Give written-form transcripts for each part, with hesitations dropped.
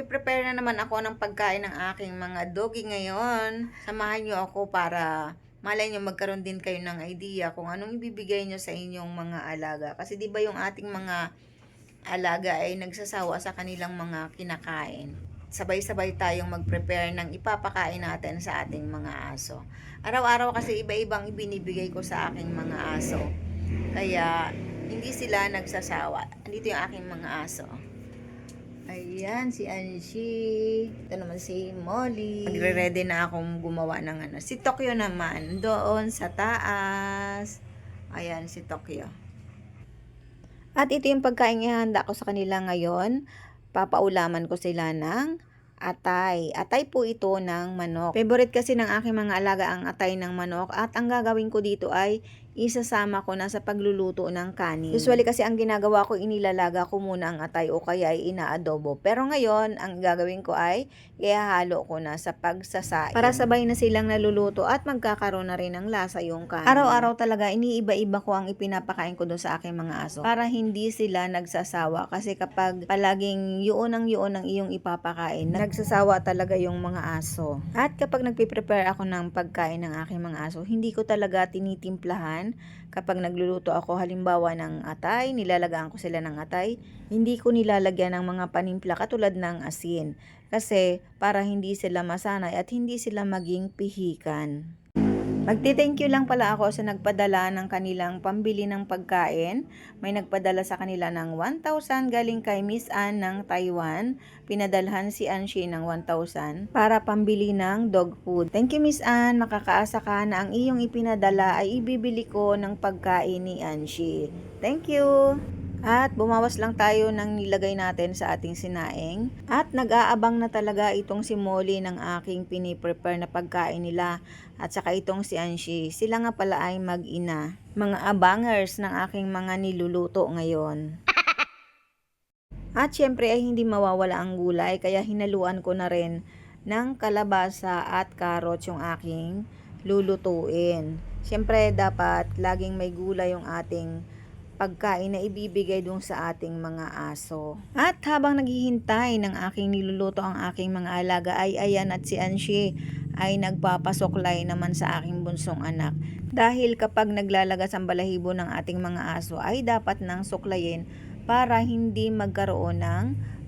Prepare na naman ako ng pagkain ng aking mga doggy ngayon. Samahan nyo ako para malay nyo magkaroon din kayo ng idea kung anong ibibigay nyo sa inyong mga alaga. Kasi di ba yung ating mga alaga ay nagsasawa sa kanilang mga kinakain. Sabay-sabay tayong mag-prepare ng ipapakain natin sa ating mga aso. Araw-araw kasi iba-ibang ibinibigay ko sa aking mga aso. Kaya hindi sila nagsasawa. Andito yung aking mga aso. Ayan, si Anshi. Ito naman si Molly. Magre-ready na akong gumawa ng ano. Si Tokyo naman, doon sa taas. Ayan, si Tokyo. At ito yung pagkain ihanda ko sa kanila ngayon. Papaulaman ko sila ng atay. Atay po ito ng manok. Favorite kasi ng aking mga alaga ang atay ng manok. At ang gagawin ko dito ay isasama ko na sa pagluluto ng kanin. Usually kasi ang ginagawa ko, inilalaga ko muna ang atay o kaya ay inaadobo. Pero ngayon, ang gagawin ko ay ihahalo ko na sa pagsasaing. Para sabay na silang naluluto at magkakaroon na rin ng lasa yung kanin. Araw-araw talaga, iniiba-iba ko ang ipinapakain ko doon sa aking mga aso. Para hindi sila nagsasawa. Kasi kapag palaging yun ang iyong ipapakain, nagsasawa talaga yung mga aso. At kapag nagpiprepare ako ng pagkain ng aking mga aso, hindi ko talaga tinitimplahan. Kapag nagluluto ako halimbawa ng atay, nilalagaan ko sila ng atay, hindi ko nilalagyan ng mga panimpla katulad ng asin. Kasi para hindi sila masanay at hindi sila maging pihikan. Magti-thank you lang pala ako sa nagpadala ng kanilang pambili ng pagkain. May nagpadala sa kanila ng 1,000 galing kay Miss Ann ng Taiwan. Pinadalhan si Anshi ng 1,000 para pambili ng dog food. Thank you Miss Ann. Makakaasa ka na ang iyong ipinadala ay ibibili ko ng pagkain ni Anshi. Thank you! At bumawas lang tayo ng nilagay natin sa ating sinaing. At nag-aabang na talaga itong si Molly ng aking piniprepare na pagkain nila. At saka itong si Anshi. Sila nga pala ay mag-ina. Mga abangers ng aking mga niluluto ngayon. At syempre ay hindi mawawala ang gulay. Kaya hinaluan ko na rin ng kalabasa at carrots yung aking lulutuin. Syempre dapat laging may gulay yung ating pagkain na ibibigay dun sa ating mga aso. At habang naghihintay ng aking niluluto ang aking mga alaga ay ayan at si Anshi ay nagpapasuklay naman sa aking bunsong anak. Dahil kapag naglalagas ang balahibo ng ating mga aso ay dapat nang suklayin para hindi magkaroon ng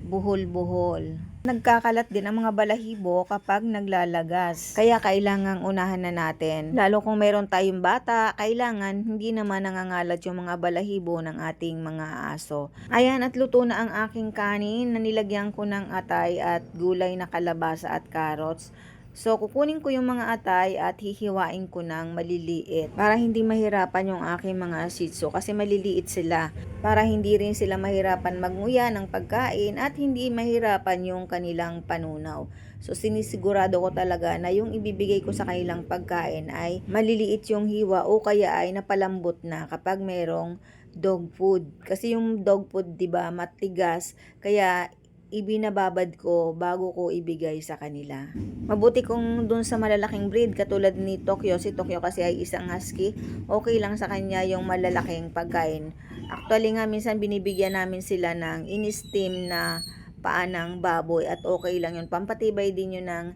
buhol-buhol. Nagkakalat din ang mga balahibo kapag naglalagas. Kaya kailangang unahan na natin. Lalo kung meron tayong bata, kailangan hindi naman nangangalat yung mga balahibo ng ating mga aso. Ayan at luto na ang aking kanin na nilagyan ko ng atay at gulay na kalabasa at carrots. So, kukunin ko yung mga atay at hihiwain ko ng maliliit para hindi mahirapan yung aking mga shih tzu kasi maliliit sila. Para hindi rin sila mahirapan magnguya ng pagkain at hindi mahirapan yung kanilang panunaw. So, sinisigurado ko talaga na yung ibibigay ko sa kanilang pagkain ay maliliit yung hiwa o kaya ay napalambot na kapag merong dog food. Kasi yung dog food, 'di ba, matigas, kaya ibinababad ko bago ko ibigay sa kanila. Mabuti kung dun sa malalaking breed katulad ni Tokyo, si Tokyo kasi ay isang husky, okay lang sa kanya yung malalaking pagkain. Actually nga minsan binibigyan namin sila ng in-steam na paa ng baboy at okay lang yun. Pampatibay din yun ng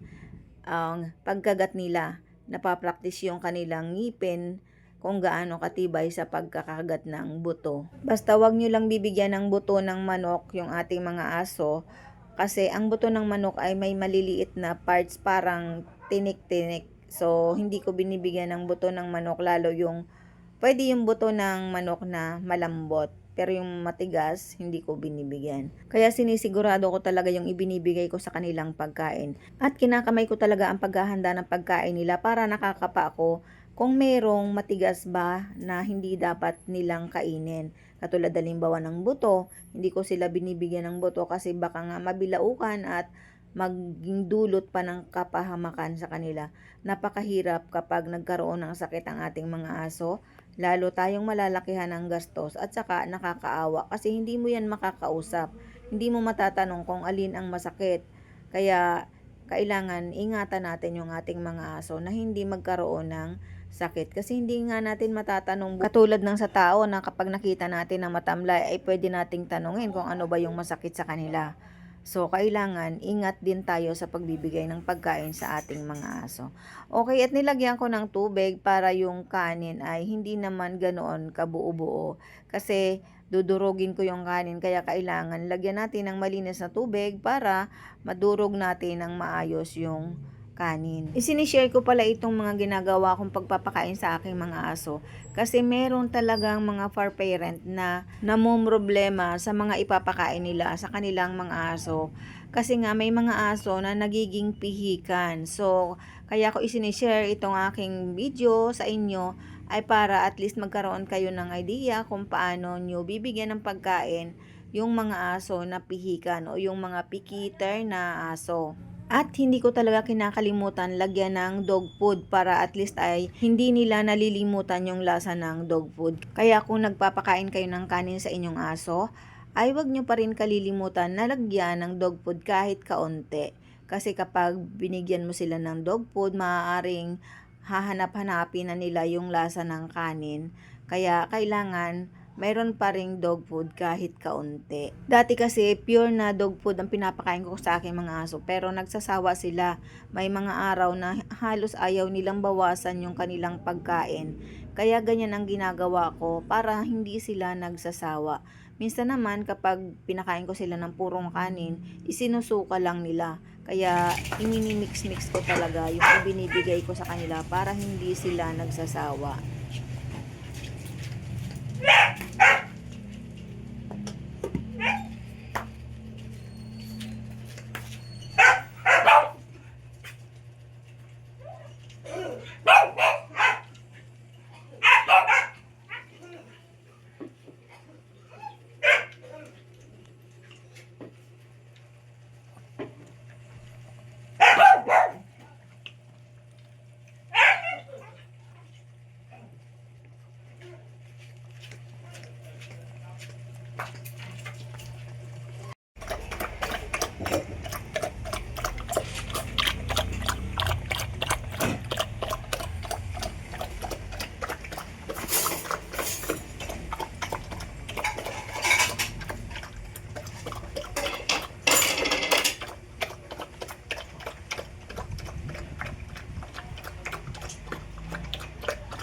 pagkagat nila. Napapractice yung kanilang ngipin kung gaano katibay sa pagkakagat ng buto. Basta wag nyo lang bibigyan ng buto ng manok yung ating mga aso kasi ang buto ng manok ay may maliliit na parts parang tinik-tinik. So, hindi ko binibigyan ng buto ng manok lalo yung pwede yung buto ng manok na malambot. Pero yung matigas, hindi ko binibigyan. Kaya sinisigurado ko talaga yung ibinibigay ko sa kanilang pagkain. At kinakamay ko talaga ang paghahanda ng pagkain nila para nakakapa ako kung merong matigas ba na hindi dapat nilang kainin. Katulad halimbawa ng buto, hindi ko sila binibigyan ng buto kasi baka nga mabilaukan at maging dulot pa ng kapahamakan sa kanila. Napakahirap kapag nagkaroon ng sakit ang ating mga aso, lalo tayong malalakihan ng gastos at saka nakakaawa kasi hindi mo yan makakausap. Hindi mo matatanong kung alin ang masakit. Kaya kailangan ingatan natin yung ating mga aso na hindi magkaroon ng sakit. Kasi hindi nga natin matatanong katulad ng sa tao na kapag nakita natin na matamlay ay pwede nating tanungin kung ano ba yung masakit sa kanila. So, kailangan ingat din tayo sa pagbibigay ng pagkain sa ating mga aso. Okay, at nilagyan ko ng tubig para yung kanin ay hindi naman ganoon kabuo-buo. Kasi dudurugin ko yung kanin kaya kailangan lagyan natin ng malinis na tubig para madurog natin ng maayos yung kanin. Isinishare ko pala itong mga ginagawa kong pagpapakain sa aking mga aso kasi meron talagang mga far parent na namomroblema sa mga ipapakain nila sa kanilang mga aso. Kasi nga may mga aso na nagiging pihikan. So, kaya ko isinishare itong aking video sa inyo ay para at least magkaroon kayo ng idea kung paano nyo bibigyan ng pagkain yung mga aso na pihikan o yung mga picky eater na aso. At hindi ko talaga kinakalimutan lagyan ng dog food para at least ay hindi nila nalilimutan yung lasa ng dog food. Kaya kung nagpapakain kayo ng kanin sa inyong aso, ay wag nyo pa rin kalilimutan na lagyan ng dog food kahit kaunti. Kasi kapag binigyan mo sila ng dog food, maaaring hahanap-hanapin na nila yung lasa ng kanin. Kaya kailangan mayroon pa ring dog food kahit kaunti. Dati kasi pure na dog food ang pinapakain ko sa aking mga aso pero nagsasawa sila. May mga araw na halos ayaw nilang bawasan yung kanilang pagkain. Kaya ganyan ang ginagawa ko para hindi sila nagsasawa. Minsan naman kapag pinakain ko sila ng purong kanin, isinusuka lang nila. Kaya ininimix-mix ko talaga yung ibinibigay ko sa kanila para hindi sila nagsasawa.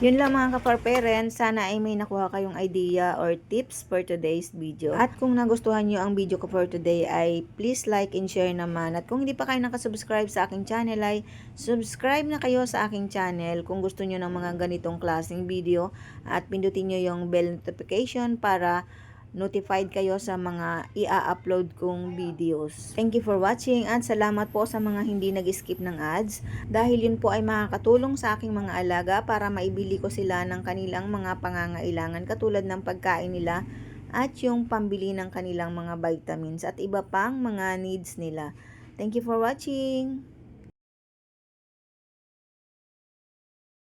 Yun lang mga ka-far parents, sana ay may nakuha kayong idea or tips for today's video. At kung nagustuhan nyo ang video ko for today ay please like and share naman. At kung hindi pa kayo nakasubscribe sa aking channel ay subscribe na kayo sa aking channel kung gusto nyo ng mga ganitong klaseng video. At pindutin nyo yung bell notification para notified kayo sa mga i-upload kong videos. Thank you for watching at salamat po sa mga hindi nag-skip ng ads dahil yun po ay makakatulong sa aking mga alaga para maibili ko sila ng kanilang mga pangangailangan katulad ng pagkain nila at yung pambili ng kanilang mga vitamins at iba pang mga needs nila. Thank you for watching!